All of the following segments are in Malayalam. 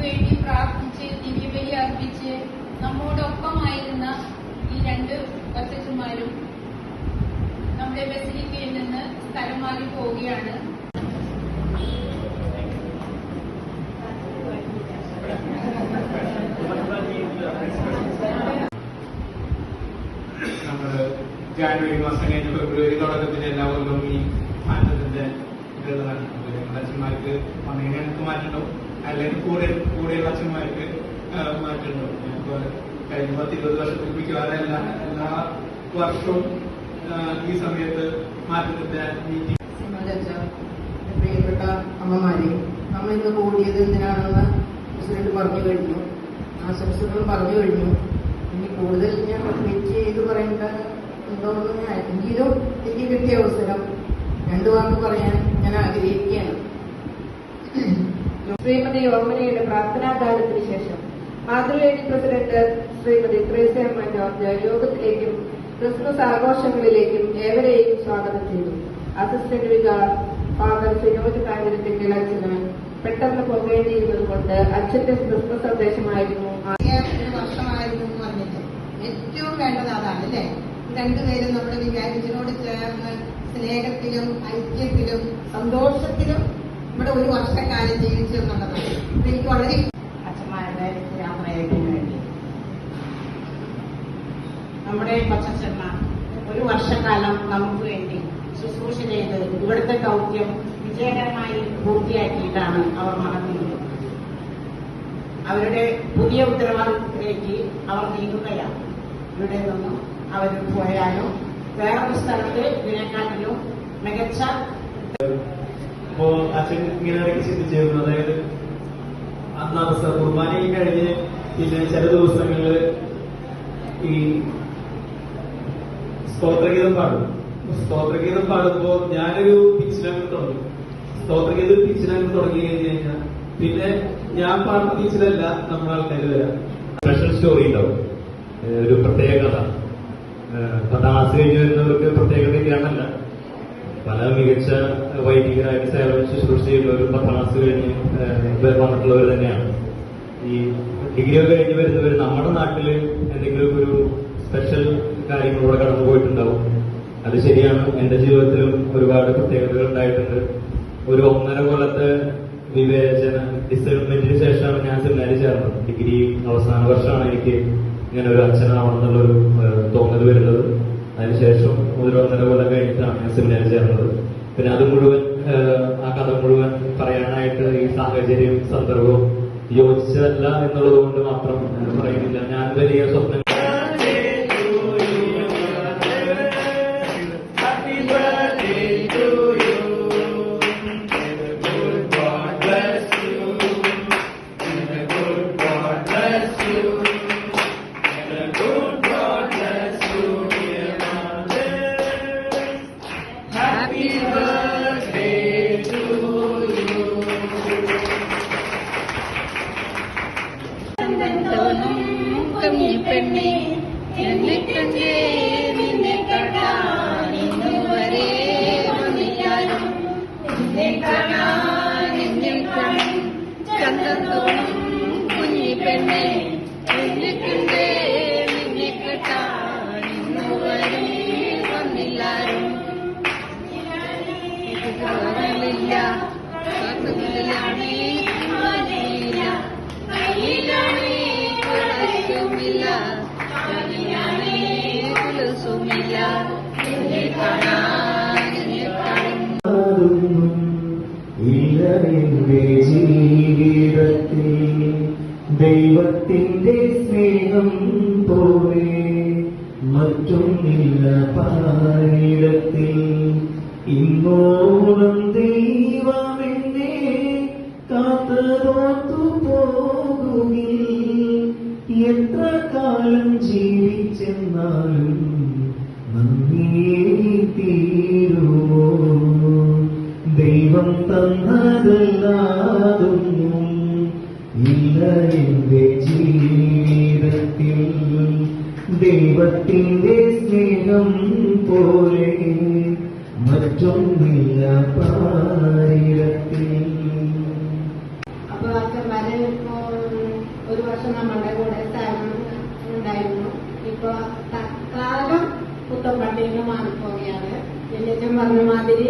വേണ്ടി പ്രാർത്ഥിച്ച് ദിവ്യബലി അർപ്പിച്ച് നമ്മോടൊപ്പമായിരുന്ന ഈ രണ്ട് അച്ഛന്മാരും നമ്മുടെ ബസിലിക്കയിൽ നിന്ന് സ്ഥലം മാറി പോവുകയാണ്. ജാനുവരി മാസം കഴിഞ്ഞ് ഫെബ്രുവരി തുടക്കത്തിൽ എല്ലാ കൊല്ലവും ഈ മാറ്റത്തിന്റെ ഇതുകൾ നടക്കുന്നത്. ഞങ്ങളുടെ അച്ഛന്മാർക്ക് വന്നതിന് ഞങ്ങൾക്ക് മാറ്റമുണ്ടാവും, അല്ലെങ്കിൽ കൂടെയുള്ള അച്ഛന്മാർക്ക് മാറ്റമുണ്ടാവും. ഞങ്ങൾക്ക് കഴിഞ്ഞ 10-20 വർഷത്തിൽ മിക്കവാറും എല്ലാ വർഷവും ഈ സമയത്ത് മാറ്റത്തിന്റെ മീറ്റിംഗ്. പ്രിയപ്പെട്ട അമ്മമാരെ, നമ്മൾ ഇന്ന് കൂടിയത് എന്തിനാണെന്ന് പ്രസിഡന്റ് പറഞ്ഞു കഴിഞ്ഞു, ആശംസകൾ പറഞ്ഞു കഴിഞ്ഞു. ഇനി കൂടുതൽ ഞാൻ പ്രത്യേകിച്ച് ചെയ്ത് പറയേണ്ട ഉണ്ടോയെന്ന് എങ്കിലും എനിക്ക് കിട്ടിയ അവസരം 2 വാക്ക് പറയാൻ ഞാൻ ആഗ്രഹിക്കുകയാണ്. ശ്രീമതി ഓമനയുടെ പ്രാർത്ഥനാകാലത്തിന് ശേഷം മാതൃവേദി പ്രസിഡന്റ് ശ്രീമതി ത്രേസ്യമ്മ ജോർജ് യോഗത്തിലേക്കും ക്രിസ്മസ് ആഘോഷങ്ങളിലേക്കും ഏവരെയും സ്വാഗതം ചെയ്തു. അസിസ്റ്റന്റ് വികാർ ഫാദർ സിനോജ് കാഞ്ഞിരത്തിന്റെ അച്ഛന് പെട്ടെന്ന് പോകേണ്ടിയിരുന്നത് കൊണ്ട് അച്ഛന്റെ ക്രിസ്മസ് സന്ദേശമായിരുന്നു. വർഷമായിരുന്നു എന്ന് പറഞ്ഞിട്ട് ഏറ്റവും വേണ്ടത് അതാണ് അല്ലേ. രണ്ടുപേരും നമ്മുടെ വികാരിച്ചനോട് ചേർന്ന് സ്നേഹത്തിലും ഐക്യത്തിലും സന്തോഷത്തിലും നമ്മുടെ ഒരു വർഷക്കാലം ജീവിച്ചു എന്നുള്ളതാണ്. എനിക്ക് വളരെ അച്ഛന്മാരുടെ യാത്രയത്തിന് വേണ്ടി നമ്മുടെ കൊച്ചച്ഛന്മാർ ഒരു വർഷക്കാലം നമുക്ക് വേണ്ടി ശുശ്രൂഷ ചെയ്ത് ഇവിടുത്തെ ദൗത്യം വിജയകരമായി പൂർത്തിയാക്കിയിട്ടാണ് അവർ മടങ്ങുന്നത്. അവരുടെ പുതിയ ഉത്തരവാദിത്തത്തിലേക്ക് അവർ നീങ്ങുകയാണ്. ഇവിടെ നിന്നും അവർ പോയാലും വേറൊരു സ്ഥലത്ത് ഇതിനെക്കാട്ടിലും മികച്ച. അപ്പോ അച്ഛൻ ഇങ്ങനെ ഇടയ്ക്ക് ചിന്തിച്ചിരുന്നു, അതായത് അന്ന് അവസ്ഥ കുർബാനയും കഴിഞ്ഞ് പിന്നെ ചില ദിവസങ്ങളിൽ ഈ സ്തോത്രഗീതം പാടുമ്പോ ഞാനൊരു പിച്ചിലങ്ങ് തുടങ്ങി. സ്തോത്രഗീതം പിച്ചിലങ്ങ് തുടങ്ങി കഴിഞ്ഞു കഴിഞ്ഞാൽ പിന്നെ ഞാൻ പാടുന്ന പിച്ചിലല്ല നമ്മുടെ ആൾക്കാർ വരാം. സ്പെഷ്യൽ സ്റ്റോറി ഉണ്ടാവും, ഒരു പ്രത്യേകത. 10ാം ക്ലാസ് കഴിഞ്ഞ് വരുന്നവർക്ക് പ്രത്യേകതയാണല്ല, പല മികച്ച വൈദികരായിട്ട് സേവനം ശുശ്രൂഷ ചെയ്യുന്നവരും 10ാം ക്ലാസ് കഴിഞ്ഞ് വന്നിട്ടുള്ളവർ തന്നെയാണ്. ഈ ഡിഗ്രി ഒക്കെ കഴിഞ്ഞ് വരുന്നവർ നമ്മുടെ നാട്ടില് എന്തെങ്കിലും ഒരു സ്പെഷ്യൽ കാര്യങ്ങളിലൂടെ കടന്നു പോയിട്ടുണ്ടാവും. അത് ശരിയാണ്. എന്റെ ജീവിതത്തിലും ഒരുപാട് പ്രത്യേകതകൾ ഉണ്ടായിട്ടുണ്ട്. ഒരു 1.5 കൊല്ലത്തെ വിവേചന ഡിസൈൻമെന്റിന് ശേഷമാണ് ഞാൻ സെമിനാരിൽ ചേർന്നത്. ഡിഗ്രി അവസാന വർഷമാണ് എനിക്ക് ഇങ്ങനെ ഒരു അച്ഛനാവണമെന്നുള്ളൊരു തോന്നൽ വരുന്നത്. അതിനുശേഷം 1.5 കൊല്ലം കഴിഞ്ഞിട്ടാണ് ഞാൻ സെമിനാരിൽ ചേർന്നത്. പിന്നെ അത് മുഴുവൻ ആ കഥ മുഴുവൻ പറയാനായിട്ട് ഈ സാഹചര്യം സന്ദർഭവും യോജിച്ചതല്ല എന്നുള്ളത് കൊണ്ട് മാത്രം പറയുന്നില്ല. ഞാൻ വലിയ സ്വപ്നം പെണ്ണെ എന്നെ കണ്ടേ നിന്നെ കാണാനിന്നുവരെ വന്നില്ലാരും നിന്നെ കാണാൻ എന്നെ കാണും ചന്തത്തോളം കുഞ്ഞി പെണ്ണെ എന്നെ കണ്ടേ നിന്നെ കാണാനിന്നുവരെ വന്നില്ലാരും ഇല്ല കാത്തുകളിലാണേ കയ്യിലാണേ കുലസുമില്ല കയ്യിലാണേ കുലസുമില്ല എന്നെ കാണാൻ എന്നെ കാണും ഇല്ല എന്റെ ജീവിതത്തിൽ ദൈവത്തിന്റെ സ്നേഹം പോലെ മറ്റൊന്നില്ല പാരിടത്തിൽ. ഇന്നോളം ദൈവമെന്നെ കാത്തതോർത്തു പോകുകിൽ എത്ര കാലം ജീവിച്ചെന്നാലും നന്ദിയേ തീരുമോ. ദൈവം തന്നതല്ലാതൊന്നും ഇല്ല എന്റെ ജീവിതത്തിൽ ദൈവത്തിന്റെ സ്നേഹം പോലെ മറ്റൊന്നില്ല പാരിടത്തിൽ. അപ്പൊ അച്ഛന്മാര് ഒരു വർഷം നമ്മളുടെ കൂടെ സ്ഥാപനം ഉണ്ടായിരുന്നു. ഇപ്പൊ തൽക്കാലം പുത്തമ്പള്ളിയിൽ നിന്ന് മാറിപ്പോവുകയാണ്. വലിയച്ഛൻ പറഞ്ഞ മാതിരി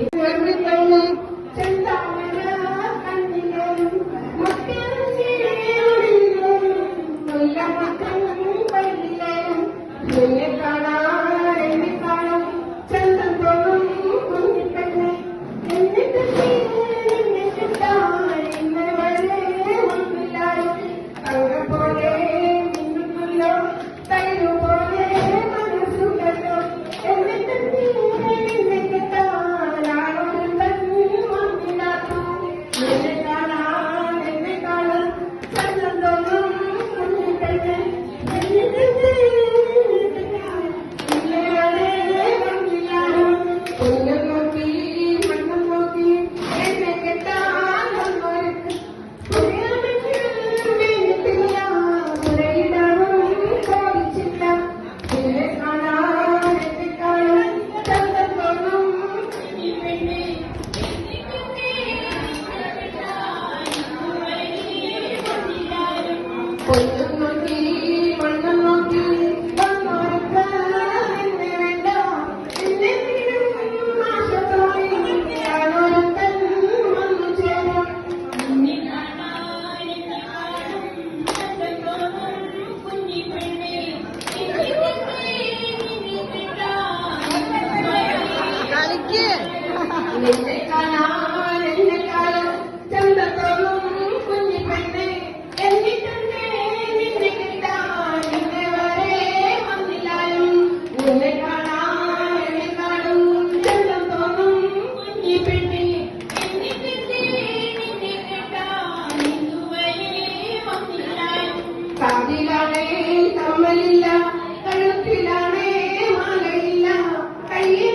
കമ്മലില്ല, കഴുത്തിലാണേ മാലയില്ല, കയ്യിൽ